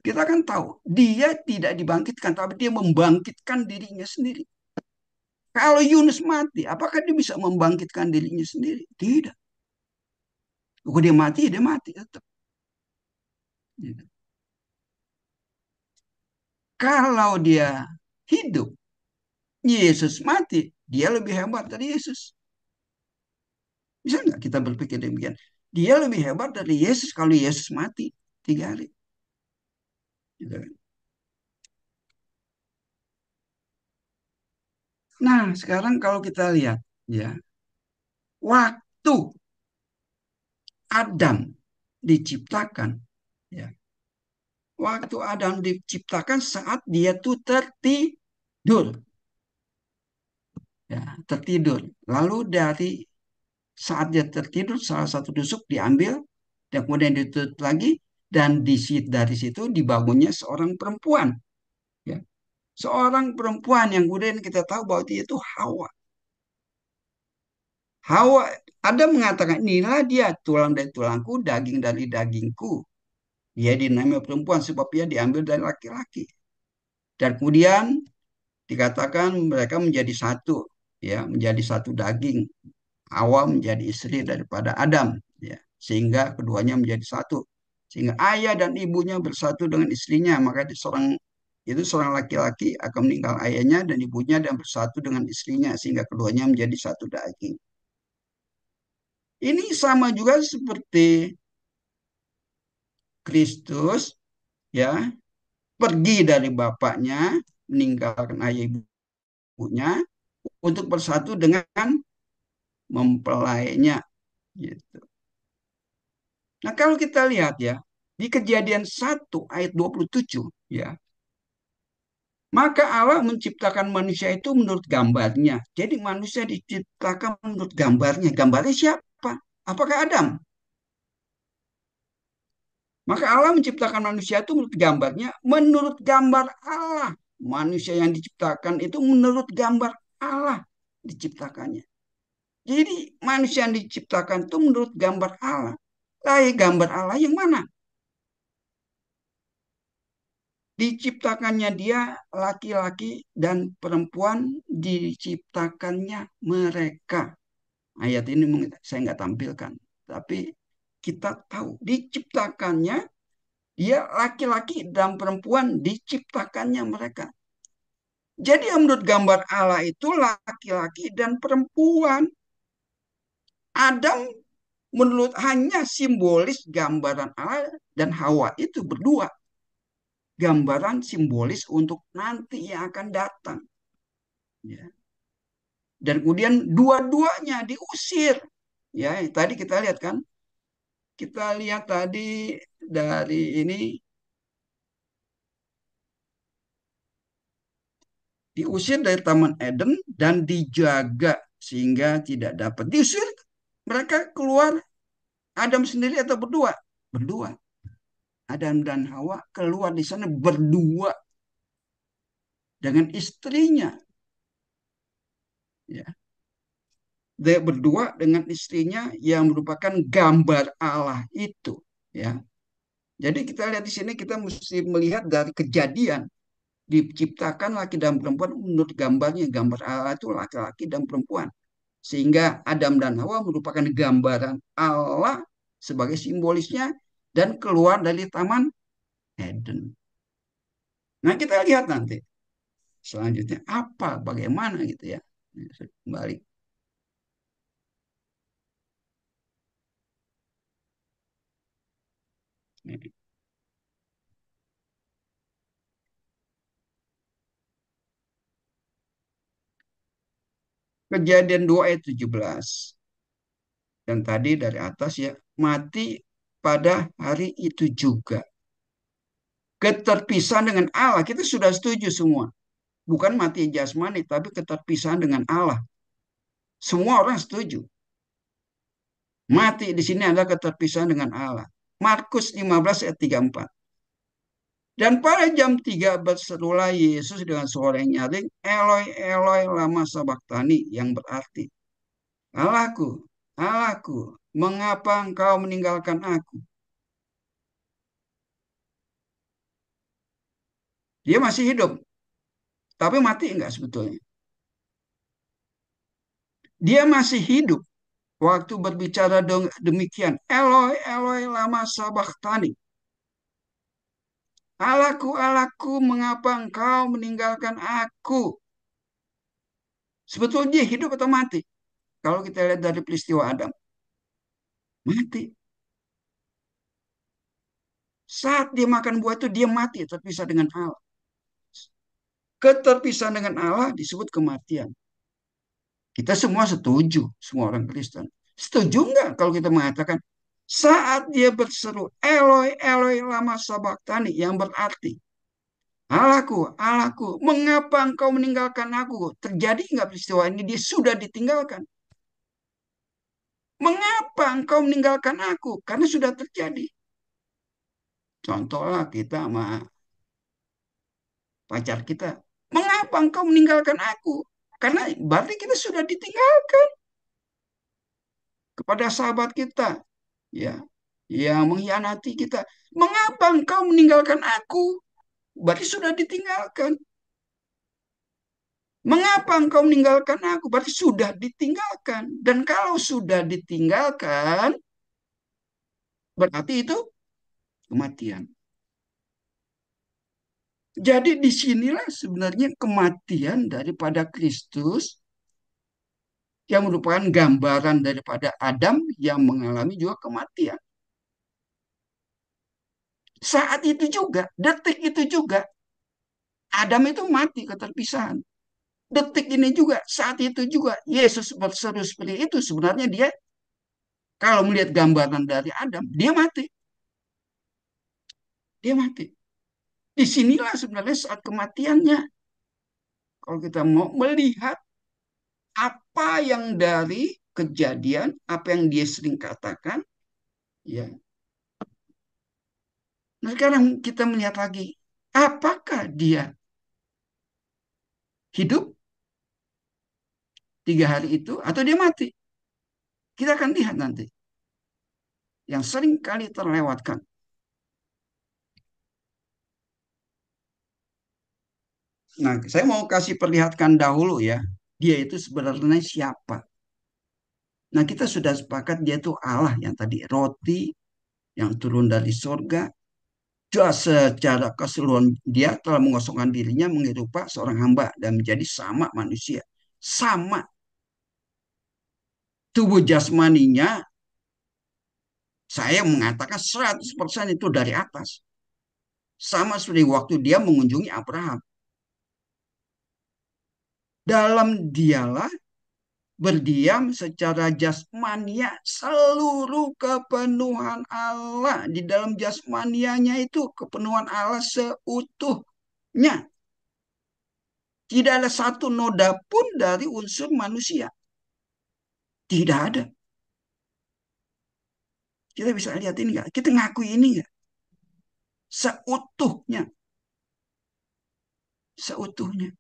Kita kan tahu, dia tidak dibangkitkan, tapi dia membangkitkan dirinya sendiri. Kalau Yunus mati, apakah dia bisa membangkitkan dirinya sendiri? Tidak. Kalau dia mati, dia mati tetap. Kalau dia hidup, Yesus mati, dia lebih hebat dari Yesus. Bisa nggak kita berpikir demikian? Dia lebih hebat dari Yesus kalau Yesus mati 3 hari. Gitu kan? Nah, sekarang kalau kita lihat, ya, waktu Adam diciptakan, ya, waktu Adam diciptakan saat dia tuh tertidur, ya, tertidur. Lalu dari saat dia tertidur, salah satu tusuk diambil dan kemudian ditutup lagi, dan dari situ dibangunnya seorang perempuan, ya, seorang perempuan yang kemudian kita tahu bahwa dia itu Hawa. Hawa, Adam mengatakan, inilah dia tulang dari tulangku, daging dari dagingku. Dia dinamai perempuan sebab ia diambil dari laki-laki. Dan kemudian dikatakan mereka menjadi satu, ya, menjadi satu daging. Hawa menjadi istri daripada Adam, ya, sehingga keduanya menjadi satu. Sehingga ayah dan ibunya bersatu dengan istrinya, maka seorang laki-laki akan meninggal ayahnya dan ibunya dan bersatu dengan istrinya sehingga keduanya menjadi satu daging. Ini sama juga seperti Kristus, ya, pergi dari bapaknya, meninggalkan ayah ibunya untuk bersatu dengan mempelainya, gitu. Nah, kalau kita lihat ya, di Kejadian 1 ayat 27, ya, maka Allah menciptakan manusia itu menurut gambarnya. Jadi manusia diciptakan menurut gambarnya. Gambarnya siapa? Apakah Adam? Maka Allah menciptakan manusia itu menurut gambarnya, menurut gambar Allah. Manusia yang diciptakan itu menurut gambar Allah diciptakannya. Jadi manusia yang diciptakan itu menurut gambar Allah. Lah, gambar Allah yang mana? Diciptakannya dia laki-laki dan perempuan, diciptakannya mereka. Ayat ini saya nggak tampilkan, tapi kita tahu diciptakannya dia laki-laki dan perempuan, diciptakannya mereka. Jadi yang menurut gambar Allah itu laki-laki dan perempuan. Adam menurut hanya simbolis gambaran Allah, dan Hawa itu berdua. Gambaran simbolis untuk nanti yang akan datang. Ya. Dan kemudian dua-duanya diusir. Ya, tadi kita lihat kan, kita lihat tadi dari ini diusir dari Taman Eden dan dijaga sehingga tidak dapat diusir. Mereka keluar, Adam sendiri atau berdua? Berdua. Adam dan Hawa keluar di sana berdua dengan istrinya. Ya. Dia berdua dengan istrinya yang merupakan gambar Allah itu. Ya. Jadi kita lihat di sini, kita mesti melihat dari kejadian diciptakan laki dan perempuan menurut gambarnya. Gambar Allah itu laki-laki dan perempuan. Sehingga Adam dan Hawa merupakan gambaran Allah sebagai simbolisnya dan keluar dari Taman Eden. Nah, kita lihat nanti selanjutnya apa, bagaimana gitu ya. Kembali. Kejadian 2 ayat 17. Dan tadi dari atas ya, mati pada hari itu juga. Keterpisahan dengan Allah, kita sudah setuju semua. Bukan mati jasmani, tapi keterpisahan dengan Allah. Semua orang setuju. Mati di sini adalah keterpisahan dengan Allah. Markus 15 ayat 34. Dan pada jam 3 berserulah Yesus dengan suara yang nyaring, Eloi, Eloi, lama sabachthani, yang berarti, Allahku, Allahku, mengapa engkau meninggalkan aku? Dia masih hidup, tapi mati enggak sebetulnya? Dia masih hidup waktu berbicara demikian. Eloi, Eloi, lama sabachthani. Allahku, Allahku, mengapa engkau meninggalkan aku? Sebetulnya dia hidup atau mati? Kalau kita lihat dari peristiwa Adam, mati. Saat dia makan buah itu, dia mati, terpisah dengan Allah. Keterpisahan dengan Allah disebut kematian. Kita semua setuju, semua orang Kristen. Setuju nggak kalau kita mengatakan saat dia berseru Eloi, Eloi, lama sabachthani, yang berarti Allahku, Allahku, mengapa engkau meninggalkan aku? Terjadi nggak peristiwa ini? Dia sudah ditinggalkan. Mengapa engkau meninggalkan aku? Karena sudah terjadi. Contohlah kita sama pacar kita. Mengapa engkau meninggalkan aku? Karena berarti kita sudah ditinggalkan. kepada sahabat kita, ya, yang mengkhianati kita. Mengapa engkau meninggalkan aku? Berarti sudah ditinggalkan. Mengapa engkau meninggalkan aku? Berarti sudah ditinggalkan. Dan kalau sudah ditinggalkan, berarti itu kematian. Jadi disinilah sebenarnya kematian daripada Kristus yang merupakan gambaran daripada Adam yang mengalami juga kematian. Saat itu juga, detik itu juga, Adam itu mati keterpisahan. Detik ini juga, saat itu juga, Yesus berseru seperti itu. Sebenarnya dia, kalau melihat gambaran dari Adam, dia mati. Dia mati. Disinilah sebenarnya saat kematiannya. Kalau kita mau melihat apa yang dari kejadian, apa yang dia sering katakan, ya. Nah sekarang kita melihat lagi, apakah dia hidup 3 hari itu atau dia mati? Kita akan lihat nanti. Yang sering kali terlewatkan. Nah, saya mau kasih perlihatkan dahulu ya. Dia itu sebenarnya siapa? Nah, kita sudah sepakat dia itu Allah yang tadi roti yang turun dari surga. Jelas secara keseluruhan dia telah mengosongkan dirinya menyerupa seorang hamba dan menjadi sama manusia. Sama tubuh jasmaninya saya mengatakan 100% itu dari atas. Sama seperti waktu dia mengunjungi Abraham. Dalam dialah berdiam secara jasmania seluruh kepenuhan Allah. Di dalam jasmanianya itu kepenuhan Allah seutuhnya. Tidak ada satu noda pun dari unsur manusia. Tidak ada. Kita bisa lihat ini nggak? Kita ngakui ini nggak? Seutuhnya. Seutuhnya.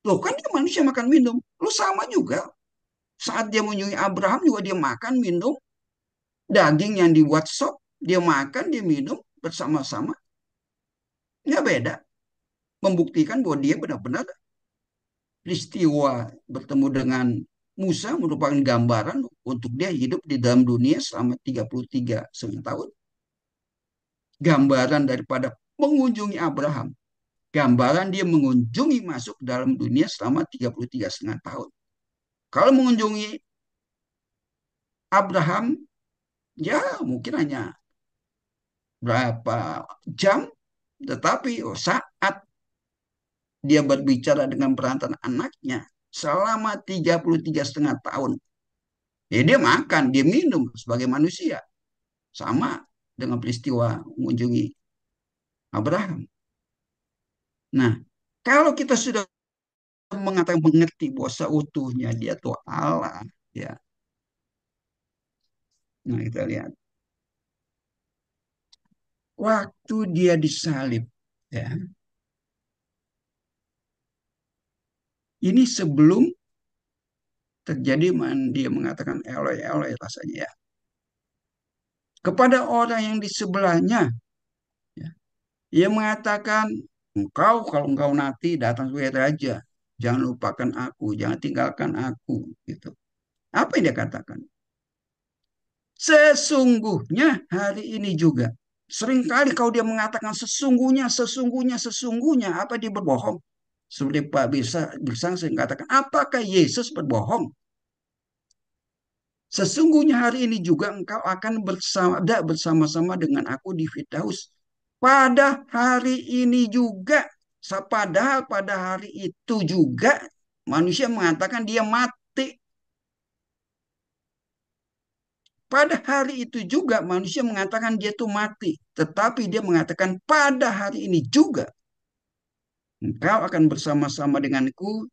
Loh kan dia manusia makan minum. Lu sama juga. Saat dia mengunjungi Abraham juga dia makan minum. Daging yang dibuat sop. Dia makan, dia minum bersama-sama. Nggak beda. Membuktikan bahwa dia benar-benar peristiwa bertemu dengan Musa merupakan gambaran untuk dia hidup di dalam dunia selama 33,5 tahun. Gambaran daripada mengunjungi Abraham. Gambaran dia mengunjungi masuk dalam dunia selama 33,5 tahun. Kalau mengunjungi Abraham, ya mungkin hanya berapa jam, tetapi saat dia berbicara dengan perantara anaknya selama 33,5 tahun, ya dia makan, dia minum sebagai manusia. Sama dengan peristiwa mengunjungi Abraham. Nah, kalau kita sudah mengatakan mengerti bahwa seutuhnya dia tuh Allah, ya. Nah, kita lihat waktu dia disalib, ya. Ini sebelum terjadi dia mengatakan Eloi Eloi rasanya ya. Kepada orang yang di sebelahnya, ya, ia mengatakan, engkau kalau engkau nanti datang sebagai raja, jangan lupakan aku, jangan tinggalkan aku, gitu. Apa yang dia katakan? Sesungguhnya hari ini juga. Seringkali kalau dia mengatakan sesungguhnya, sesungguhnya, sesungguhnya, apa dia berbohong? Seperti Pak Birsang sering katakan, apakah Yesus berbohong? Sesungguhnya hari ini juga engkau akan bersama-sama dengan aku di Firdaus. Pada hari ini juga, padahal pada hari itu juga manusia mengatakan dia mati. Pada hari itu juga manusia mengatakan dia tuh mati. Tetapi dia mengatakan pada hari ini juga engkau akan bersama-sama denganku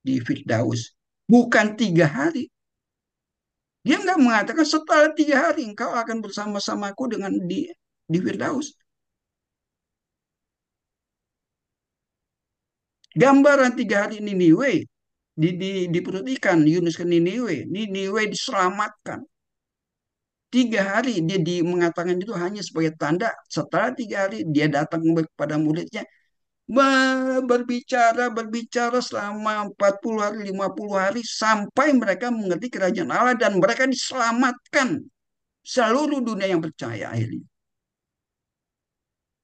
di Firdaus. Bukan 3 hari. Dia nggak mengatakan setelah 3 hari engkau akan bersama-samaku dengan di Firdaus. Gambaran 3 hari ini Niniwe di perut ikan, Yunus ke Niniwe. Niniwe diselamatkan. 3 hari dia mengatakan itu hanya sebagai tanda. Setelah 3 hari dia datang kepada muridnya, berbicara selama 40 hari, 50 hari, sampai mereka mengerti kerajaan Allah dan mereka diselamatkan. Seluruh dunia yang percaya akhirnya.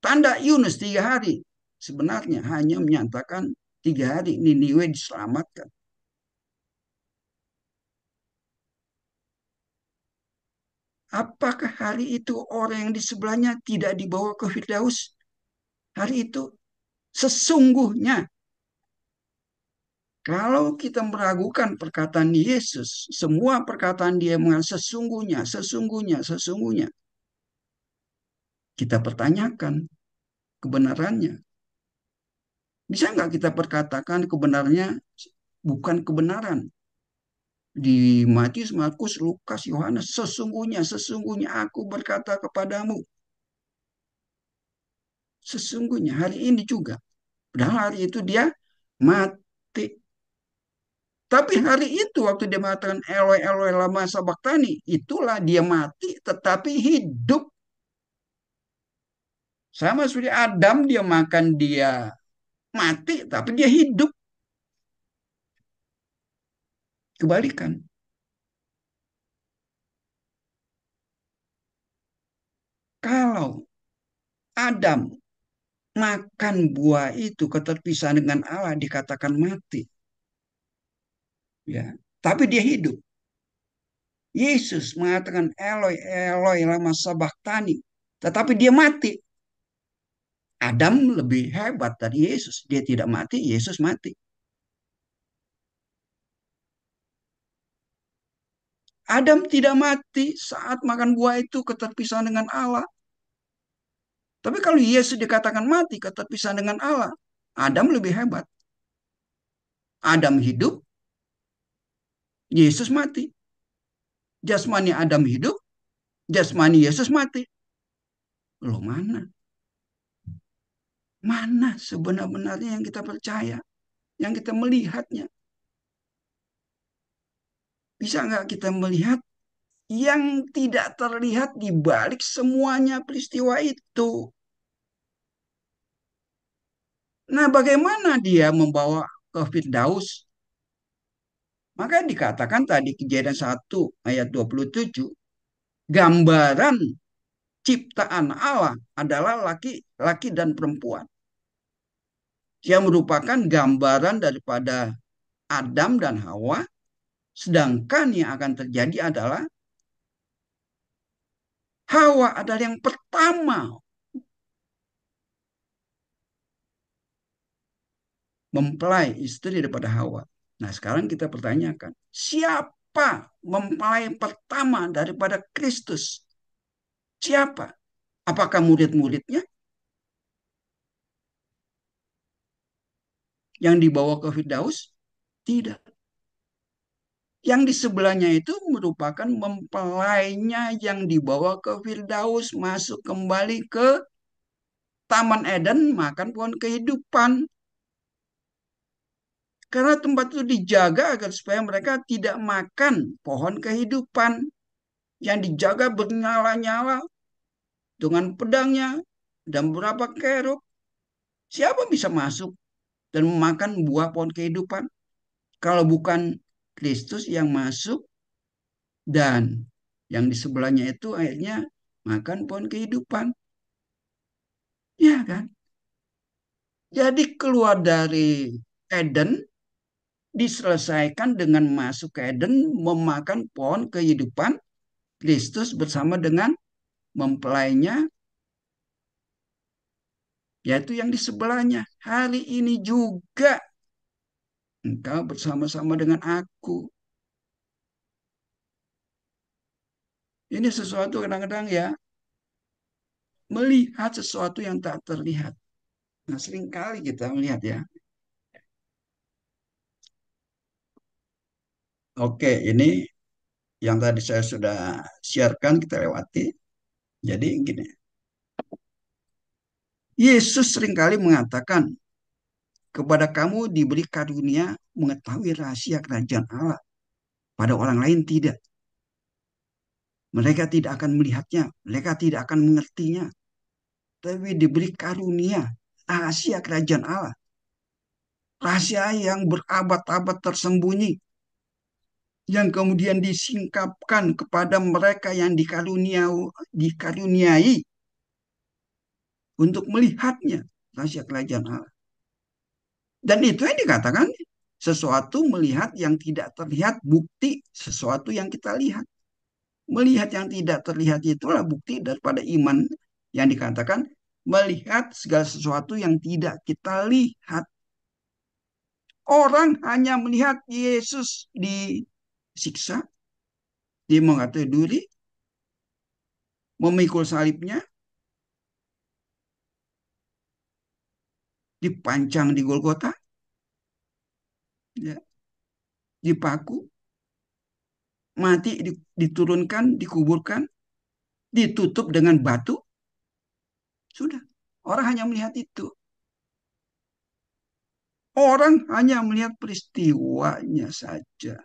Tanda Yunus 3 hari sebenarnya hanya menyatakan 3 hari Niniwe diselamatkan. Apakah hari itu orang yang di sebelahnya tidak dibawa ke Firdaus? Hari itu sesungguhnya, kalau kita meragukan perkataan Yesus, semua perkataan dia mengatakan sesungguhnya, sesungguhnya, sesungguhnya, kita pertanyakan kebenarannya. Bisa nggak kita perkatakan kebenarannya bukan kebenaran? Di Matius, Markus, Lukas, Yohanes, sesungguhnya, sesungguhnya aku berkata kepadamu. Sesungguhnya hari ini juga. Padahal hari itu dia mati. Tapi hari itu waktu dia mengatakan Eloi Eloi lama sabachthani, itulah dia mati tetapi hidup. Sama seperti Adam, dia makan, dia mati tapi dia hidup. Kebalikan. Kalau Adam makan buah itu keterpisahan dengan Allah dikatakan mati. Ya, tapi dia hidup. Yesus mengatakan Eloi Eloi lama sabachthani, tetapi dia mati. Adam lebih hebat dari Yesus. Dia tidak mati, Yesus mati. Adam tidak mati saat makan buah itu keterpisahan dengan Allah. Tapi kalau Yesus dikatakan mati keterpisahan dengan Allah, Adam lebih hebat. Adam hidup, Yesus mati. Jasmani Adam hidup, jasmani Yesus mati. Loh mana? Mana sebenar-benarnya yang kita percaya, yang kita melihatnya? Bisa nggak kita melihat yang tidak terlihat di balik semuanya peristiwa itu? Nah, bagaimana dia membawa ke Firdaus? Maka dikatakan tadi Kejadian 1 ayat 27, gambaran ciptaan Allah adalah laki-laki dan perempuan. Yang merupakan gambaran daripada Adam dan Hawa, sedangkan yang akan terjadi adalah Hawa adalah yang pertama mempelai istri daripada Hawa. Nah, sekarang kita pertanyakan, siapa mempelai pertama daripada Kristus? Siapa? Apakah murid-muridnya yang dibawa ke Firdaus? Tidak. Yang di sebelahnya itu merupakan mempelainya yang dibawa ke Firdaus, masuk kembali ke Taman Eden, makan pohon kehidupan. Karena tempat itu dijaga agar supaya mereka tidak makan pohon kehidupan yang dijaga bernyala-nyala dengan pedangnya dan beberapa kerub. Siapa bisa masuk dan memakan buah pohon kehidupan kalau bukan Kristus yang masuk dan yang di sebelahnya itu akhirnya makan pohon kehidupan? Ya kan? Jadi keluar dari Eden diselesaikan dengan masuk ke Eden, memakan pohon kehidupan, Kristus bersama dengan mempelainya, yaitu yang di sebelahnya. Hari ini juga engkau bersama-sama dengan aku. Ini sesuatu kadang-kadang ya, melihat sesuatu yang tak terlihat. Nah, seringkali kita melihat ya. Oke, ini yang tadi saya sudah siarkan, kita lewati. Jadi gini, Yesus seringkali mengatakan, kepada kamu diberi karunia mengetahui rahasia kerajaan Allah. Pada orang lain tidak. Mereka tidak akan melihatnya, mereka tidak akan mengertinya. Tapi diberi karunia rahasia kerajaan Allah. Rahasia yang berabad-abad tersembunyi. Yang kemudian disingkapkan kepada mereka yang dikaruniai untuk melihatnya. Rahasia kerajaan Allah. Dan itu yang dikatakan sesuatu melihat yang tidak terlihat, bukti sesuatu yang kita lihat. Melihat yang tidak terlihat itulah bukti daripada iman yang dikatakan melihat segala sesuatu yang tidak kita lihat. Orang hanya melihat Yesus disiksa, dia mengatakan duri, memikul salibnya, dipancang di Golgota, ya, dipaku, mati, diturunkan, dikuburkan, ditutup dengan batu. Sudah, orang hanya melihat itu. Orang hanya melihat peristiwanya saja.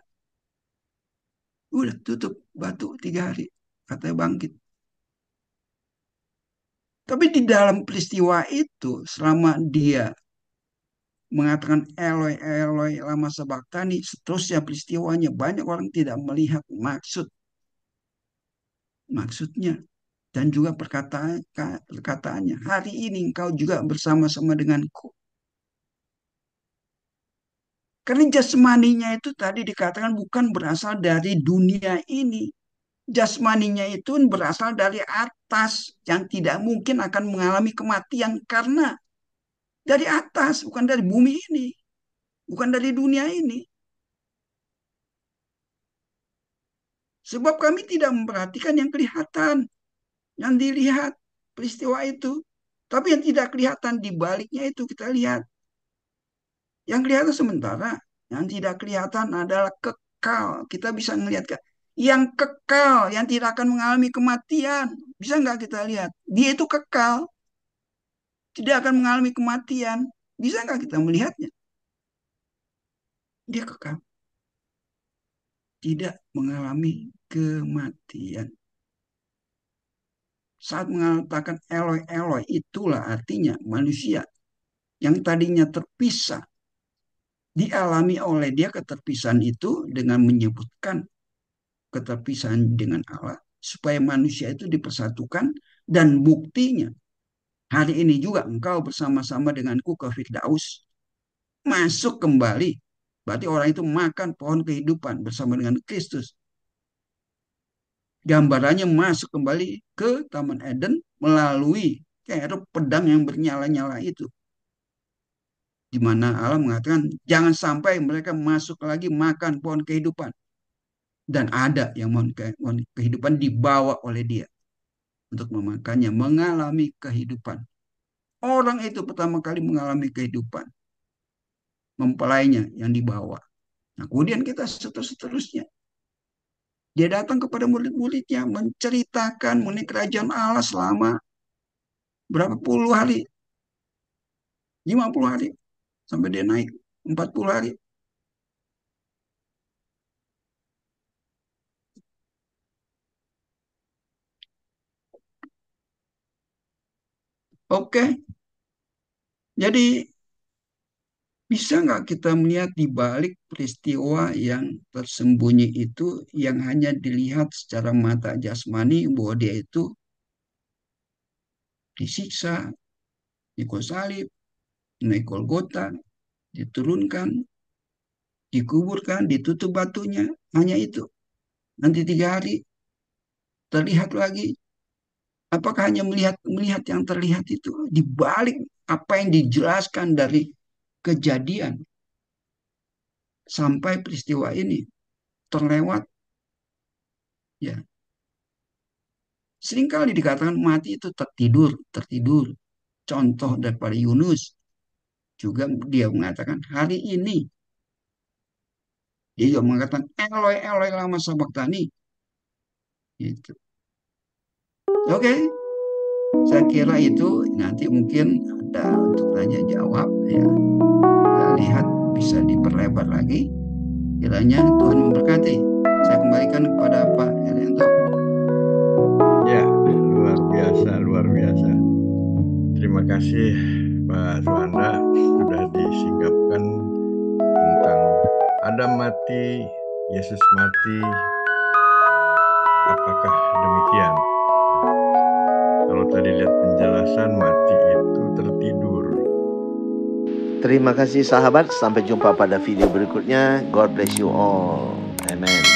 Udah tutup batu 3 hari, katanya bangkit. Tapi di dalam peristiwa itu, selama dia mengatakan Eloi, Eloi, lama sabachthani, seterusnya peristiwanya, banyak orang tidak melihat maksudnya. Dan juga perkataannya, hari ini engkau juga bersama-sama denganku. Karena jasmaninya itu tadi dikatakan bukan berasal dari dunia ini. Jasmaninya itu berasal dari atas yang tidak mungkin akan mengalami kematian karena dari atas, bukan dari bumi ini, bukan dari dunia ini. Sebab kami tidak memperhatikan yang kelihatan, yang dilihat peristiwa itu. Tapi yang tidak kelihatan di baliknya itu kita lihat. Yang kelihatan sementara, yang tidak kelihatan adalah kekal. Kita bisa melihat yang kekal, yang tidak akan mengalami kematian. Bisa nggak kita lihat? Dia itu kekal, tidak akan mengalami kematian. Bisa nggak kita melihatnya? Dia kekal, tidak mengalami kematian. Saat mengatakan Eloi, Eloi, itulah artinya manusia yang tadinya terpisah. Dialami oleh dia keterpisahan itu dengan menyebutkan keterpisahan dengan Allah. Supaya manusia itu dipersatukan dan buktinya. Hari ini juga engkau bersama-sama denganku ke Firdaus. Masuk kembali. Berarti orang itu makan pohon kehidupan bersama dengan Kristus. Gambarannya masuk kembali ke Taman Eden melalui kerub pedang yang bernyala-nyala itu. Di mana Allah mengatakan jangan sampai mereka masuk lagi makan pohon kehidupan. Dan ada yang pohon kehidupan dibawa oleh dia untuk memakannya, mengalami kehidupan. Orang itu pertama kali mengalami kehidupan. Mempelainya yang dibawa. Nah, kemudian kita seterusnya. Dia datang kepada murid-muridnya menceritakan mengenai kerajaan Allah selama berapa puluh hari. 50 hari. Sampai dia naik 40 hari. Oke. Jadi bisa nggak kita melihat di balik peristiwa yang tersembunyi itu yang hanya dilihat secara mata jasmani bahwa dia itu disiksa, dikul salib, naik Golgota, diturunkan, dikuburkan, ditutup batunya, hanya itu. Nanti 3 hari terlihat lagi. Apakah hanya melihat yang terlihat itu di balik apa yang dijelaskan dari kejadian sampai peristiwa ini terlewat, ya. Seringkali dikatakan mati itu tertidur. Contoh daripada Yunus juga dia mengatakan hari ini dia juga mengatakan Eloi Eloi lama sabachthani. Gitu. Oke, saya kira itu nanti mungkin ada untuk tanya jawab ya. Kita lihat bisa diperlebar lagi. Kiranya Tuhan memberkati. Saya kembalikan kepada Pak Herianto. Ya, luar biasa, luar biasa. Terima kasih Pak Suhanda sudah disingkapkan tentang Adam mati, Yesus mati. Apakah demikian? Kalau tadi lihat penjelasan, mati itu tertidur. Terima kasih sahabat, sampai jumpa pada video berikutnya. God bless you all. Amen.